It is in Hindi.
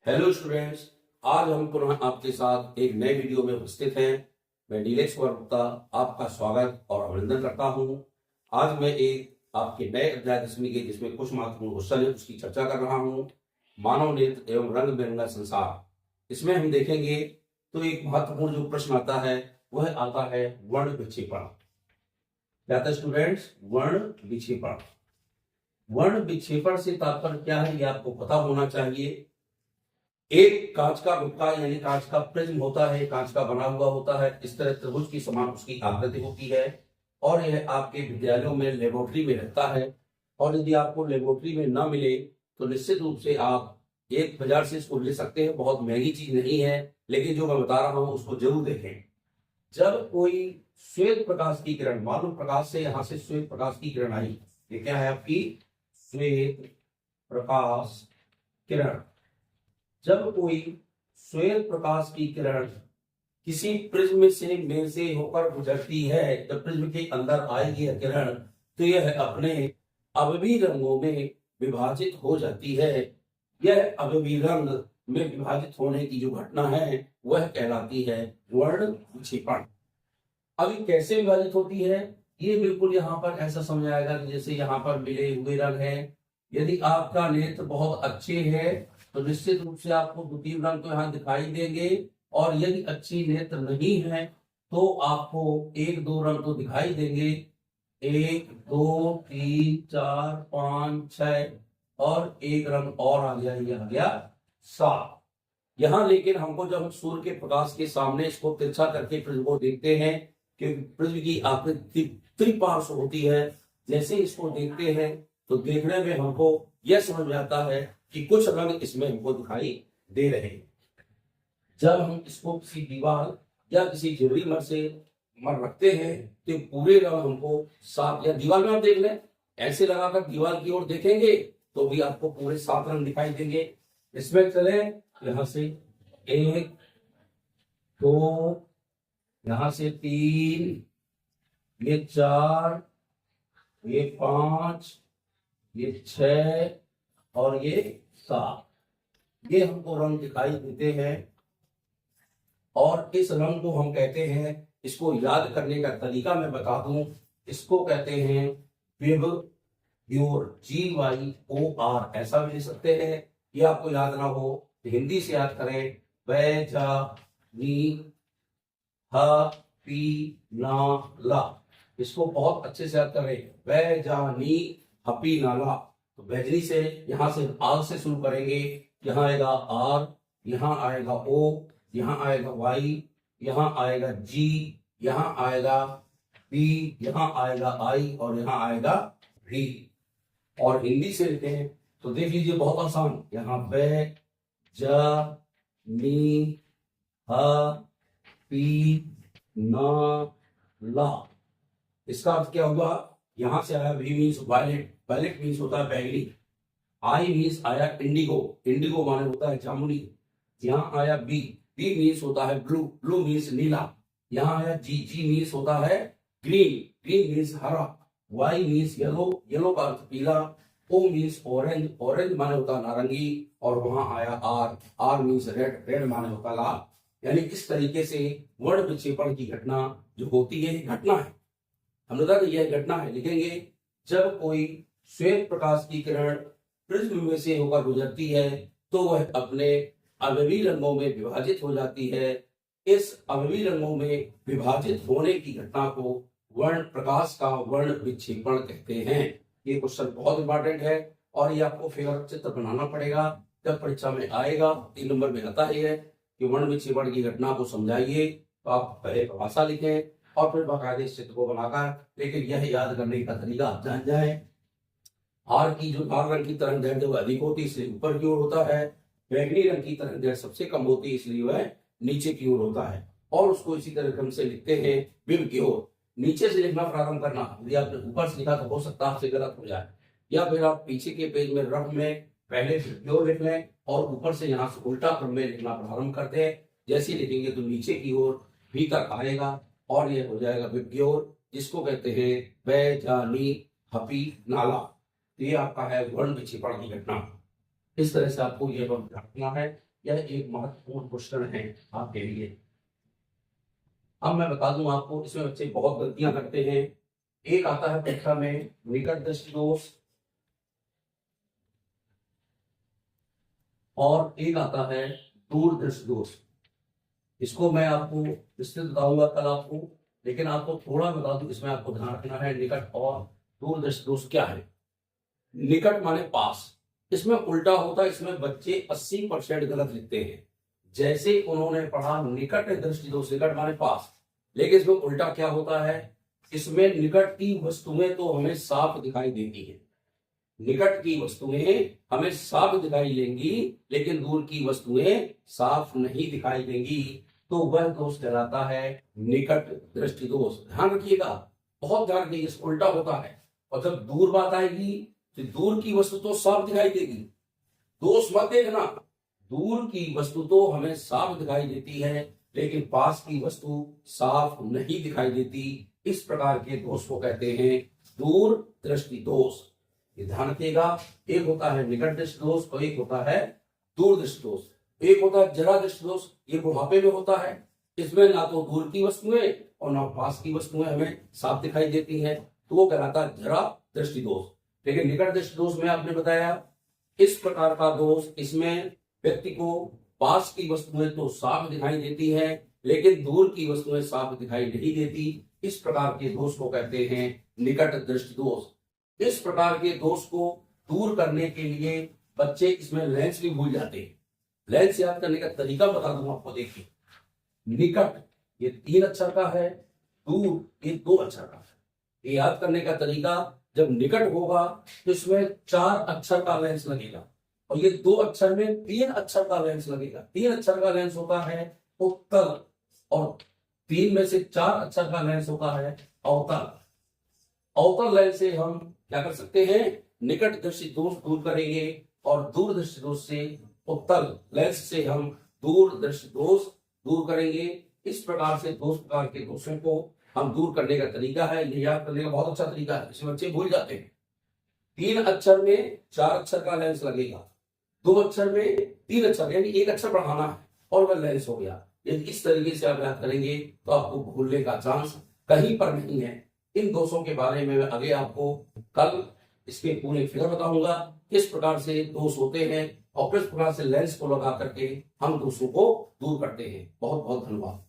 हेलो स्टूडेंट्स, आज हम पुनः आपके साथ एक नए वीडियो में उपस्थित हैं। मैं नीलेश कुमार गुप्ता आपका स्वागत और अभिनंदन करता हूं। आज मैं एक आपके नए अध्याय 10वीं के जिसमें कुछ महत्वपूर्ण क्वेश्चन है उसकी चर्चा कर रहा हूं। मानव नेत्र एवं रंग बिरंगा संसार, इसमें हम देखेंगे तो एक महत्वपूर्ण जो प्रश्न आता है वह आता है वर्ण विक्षेपण। क्या था स्टूडेंट्स? वर्ण विक्षेपण। वर्ण विक्षेपण से तात्पर्य क्या है ये आपको पता होना चाहिए। एक कांच का गुटका यानी कांच का प्रिज्म होता है, कांच का बना हुआ होता है, इस तरह त्रिभुज की समान उसकी आकृति होती है और यह आपके विद्यालयों में लेबोरेटरी में रहता है। और यदि आपको लेबोरेटरी में ना मिले तो निश्चित रूप से आप एक बाजार से इसको ले सकते हैं। बहुत महंगी चीज नहीं है, लेकिन जो मैं बता रहा हूं उसको जरूर देखें। जब कोई श्वेत प्रकाश की किरण, मालूम प्रकाश से यहां से श्वेत प्रकाश की किरण आई, ये क्या है आपकी श्वेत प्रकाश किरण। जब कोई श्वेत प्रकाश की किरण किसी प्रिज्म से में से होकर गुजरती है, जब प्रिज्म के अंदर आएगी यह किरण तो यह अपने अवयवी रंगों में विभाजित हो जाती है। यह अवयवी रंग में विभाजित होने की जो घटना है वह कहलाती है वर्ण विक्षेपण। अभी कैसे विभाजित होती है ये बिल्कुल यहाँ पर ऐसा समझ आएगा कि जैसे यहाँ पर मिले हुए रंग है। यदि आपका नेत्र बहुत अच्छे है तो निश्चित रूप से आपको द्वितीय रंग तो यहाँ दिखाई देंगे, और यदि अच्छी नेत्र नहीं है तो आपको एक दो रंग तो दिखाई देंगे, 1 2 3 4 5 6 और एक रंग और आ गया, ये आ गया 7। यहाँ लेकिन हमको जब हम सूर्य के प्रकाश के सामने इसको तिरछा करके प्रिज्म को देखते हैं कि प्रिज्म की आकृति त्रिपार्श्व होती है, जैसे इसको देखते हैं तो देखने में हमको यह समझ में आता है कि कुछ रंग इसमें हमको दिखाई दे रहे हैं। जब हम इसको किसी दीवार या किसी ज्वेलरी मर से मर रखते हैं तो पूरे रंग हमको साफ, या दीवार में आप देख लें, ऐसे लगाकर दीवार की ओर देखेंगे तो भी आपको पूरे 7 रंग दिखाई देंगे। इसमें चले यहां से 1 2, यहां से 3, ये 4, ये 5, ये 6 और ये 7, ये हमको रंग दिखाई देते हैं। और इस रंग को हम कहते हैं, इसको याद करने का तरीका मैं बता दूं, इसको कहते हैं विबग्योर, GYOR, ऐसा भी लिख सकते हैं। ये आपको याद ना हो तो हिंदी से याद करें, बै जा नी ह पी ना ला। इसको बहुत अच्छे से याद करें, बै जा नी हपी नाला। तो बैजनी से यहां से आर से शुरू करेंगे, यहाँ आएगा आर, यहाँ आएगा ओ, यहाँ आएगा वाई, यहाँ आएगा जी, यहाँ आएगा पी, यहाँ आएगा आई और यहाँ आएगा वी। और हिंदी से लिखते हैं तो देख लीजिए बहुत आसान, यहाँ बै जा नी ह पी ना ला। इसका अर्थ क्या हुआ? यहां से आया V means violet, violet means होता है बैंगनी। आई मीन्स आया इंडिगो, इंडिगो माने होता है जामुनी। यहाँ आया बी, बी मीन्स होता है ब्लू, ब्लू मीन्स नीला। यहाँ आया जी, जी मीन्स होता है ग्रीन, ग्रीन मीन्स हरा। वाई मीन्स येलो, येलो का अर्थ पीला। ओ मीन्स ऑरेंज, ऑरेंज माने होता है नारंगी। और वहां आया R, R means red, red माने होता लाल। यानी इस तरीके से वर्ण विक्षेपण की घटना जो होती है घटना है, हम लोग यह घटना है लिखेंगे। जब कोई श्वेत प्रकाश की किरण प्रिज्म में से होकर गुजरती है तो वह अपने अवयवी रंगों में विभाजित हो जाती है। इस अवयवी रंगों में विभाजित होने की घटना को वर्ण प्रकाश का वर्ण विक्षेपण कहते हैं। ये क्वेश्चन बहुत इंपॉर्टेंट है और ये आपको फिगर चित्र बनाना पड़ेगा, जब परीक्षा में आएगा 3 नंबर में आता है कि वर्ण विक्षेपण की घटना को समझाइए। तो आप पहले परिभाषा लिखें और फिर बाकायदे इस चित्र को बनाकर, लेकिन यह याद करने का तरीका आप जान जाए। आर की जो लाल रंग की तरंग दैर्घ्य वह अधिक होती है इसलिए ऊपर की ओर होता है, बैगनी रंग की तरंग दैर्घ्य सबसे कम होती है इसलिए वह नीचे की ओर होता है। और उसको इसी तरह क्रम से लिखते हैं विम की ओर। नीचे से लिखना प्रारंभ करना, यदि आपने ऊपर से लिखा तो हो सकता है आपसे गलत हो जाए, या फिर आप पीछे के पेज में रफ में पहले की ओर लिख लें और ऊपर से यहाँ से उल्टा क्रम में लिखना प्रारंभ करते हैं। जैसे लिखेंगे तो नीचे की ओर भी तक आएगा और यह हो जाएगा विम की ओर, जिसको कहते हैं बै जा नी हपी नाला। तो ये आपका है वर्ण विक्षेपण की घटना। इस तरह से आपको यह रखना है। यह एक महत्वपूर्ण क्वेश्चन है आपके लिए। अब मैं बता दूं आपको, इसमें बच्चे बहुत गलतियां करते हैं। एक आता है परीक्षा में निकट दृष्टि दोष, और एक आता है दूर दृष्टि दोष। इसको मैं आपको विस्तृत बताऊंगा कल आपको, लेकिन आपको थोड़ा बता दूं, इसमें आपको ध्यान रखना है निकट और दूर दृष्टि दोष क्या है। निकट माने पास, इसमें उल्टा होता है, इसमें बच्चे 80% गलत लिखते हैं। जैसे उन्होंने पढ़ा निकट दृष्टि दोष, निकट माने पास, लेकिन इसमें उल्टा क्या होता है, इसमें निकट की वस्तुएं तो हमें साफ दिखाई देती है, निकट की वस्तुएं हमें साफ दिखाई देंगी, लेकिन दूर की वस्तुएं साफ नहीं दिखाई देंगी, तो वह दोष कहलाता है निकट दृष्टि दोष। ध्यान रखिएगा, बहुत ध्यान रखिए, इसमें उल्टा होता है। और जब दूर बात आएगी तो दूर की वस्तु तो साफ दिखाई देगी, दोष मत देखना, दूर की वस्तु तो हमें साफ दिखाई देती है, लेकिन पास की वस्तु साफ नहीं दिखाई देती। इस प्रकार के दोष को कहते हैं दूर दृष्टि दोष। ये ध्यान रखिएगा, एक होता है निकट दृष्टि दोष और एक होता है दूर दृष्टि दोष। एक होता है जरा दृष्टि दोष, ये बुढ़ापे में होता है, इसमें ना तो दूर की वस्तुएं और ना पास की वस्तुएं हमें साफ दिखाई देती हैं, तो वो कहलाता है जरा दृष्टि दोष। लेकिन निकट दृष्टि दोष में आपने बताया इस प्रकार का दोष, इसमें व्यक्ति को पास की वस्तुएं तो साफ दिखाई देती है, लेकिन दूर की वस्तुएं साफ दिखाई नहीं देती। इस प्रकार के दोष को कहते हैं निकट दृष्टि दोष। इस प्रकार के दोष को दूर करने के लिए बच्चे इसमें लेंस भी भूल जाते हैं। लेंस याद करने का तरीका बता दूं आपको, देखिए निकट ये 3 अक्षर का है, दूर ये 2 अक्षर का है। ये याद करने का तरीका, जब निकट होगा तो इसमें 4 अक्षर का लेंस लगेगा, और ये 2 अक्षर में 3 अक्षर का लेंस लगेगा। 3 अक्षर का लेंस होता है उत्तल, और 3 में से 4 अक्षर का लेंस होता है अवतल। अवतल लेंस से हम क्या कर सकते हैं, निकट दृष्टि दोष दूर करेंगे, और दूर दृष्टि दोष से उत्तल लेंस से हम दूर दृष्टि दोष दूर करेंगे। इस प्रकार से 2 प्रकार के दोषों को हम दूर करने का तरीका है, ये याद करने का बहुत अच्छा तरीका है, इसमें बच्चे भूल जाते हैं। 3 अक्षर में 4 अक्षर का लेंस लगेगा, 2 अक्षर में 3 अक्षर, यानी 1 अक्षर बढ़ाना है और वह लेंस हो गया। यदि इस तरीके से आप याद करेंगे तो आपको भूलने का चांस कहीं पर नहीं है। इन दोषों के बारे में मैं आगे आपको कल इसके पूरे फिगर बताऊंगा, किस प्रकार से दोष होते हैं और किस प्रकार से लेंस को लगा करके हम दोषों को दूर करते हैं। बहुत बहुत धन्यवाद।